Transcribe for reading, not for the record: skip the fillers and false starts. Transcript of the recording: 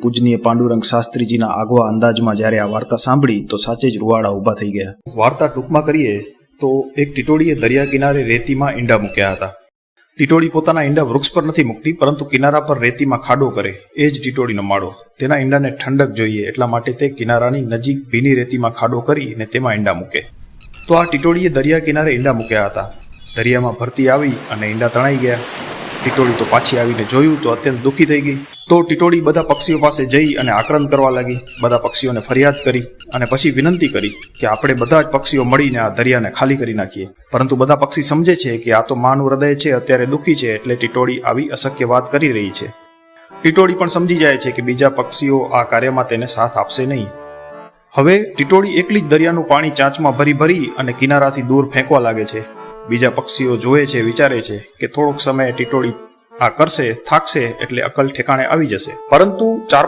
પૂજનીય પાંડુરંગ શાસ્ત્રીજીના આગવા અંદાજમાં જ્યારે આ વાર્તા સાંભળી તો સાચે જ રૂવાડા ઊભા થઈ ગયા. વાર્તા ટૂંકમાં કરીએ તો એક ટીટોળીએ દરિયા કિનારે રેતીમાં ઈંડા મૂક્યા હતા. ટીટોળી પોતાના ઈંડા વૃક્ષ પર નથી મૂકતી, પરંતુ કિનારા પર રેતીમાં ખાડો કરે, એ જ ટીટોળીનો માળો. તેના ઈંડાને ઠંડક જોઈએ એટલા માટે તે કિનારાની નજીક ભીની રેતીમાં ખાડો કરીને તેમાં ઈંડા મૂકે. તો આ ટીટોળીએ દરિયા કિનારે ઈંડા મૂક્યા હતા. દરિયામાં ભરતી આવી અને ઈંડા તણાઈ ગયા. ટીટોળી તો પાછી આવીને જોયું તો અત્યંત દુઃખી થઈ ગઈ. તો ટીટોળી બધા પક્ષીઓ પાસે જઈ અને આક્રંદ કરવા લાગી. બધા પક્ષીઓને ફરિયાદ કરી અને પછી વિનંતી કરી કે આપણે બધા જ પક્ષીઓ મળીને આ દરિયાને ખાલી કરી નાખીએ. પરંતુ બધા પક્ષી સમજે છે કે આ તો માનું હૃદય છે, અત્યારે દુઃખી છે, એટલે ટીટોળી આવી અશક્ય વાત કરી રહી છે. ટીટોળી પણ સમજી જાય છે કે બીજા પક્ષીઓ આ કાર્યમાં તેને સાથ આપશે નહીં. હવે ટીટોળી એકલી જ દરિયાનું પાણી ચાંચમાં ભરી ભરી અને કિનારાથી દૂર ફેંકવા લાગે છે. બીજા પક્ષીઓ જોવે છે, વિચારે છે કે થોડોક સમય ટીટોળી આ કરશે, થાકશે એટલે અકલ ઠેકાણે આવી જશે. પરંતુ 4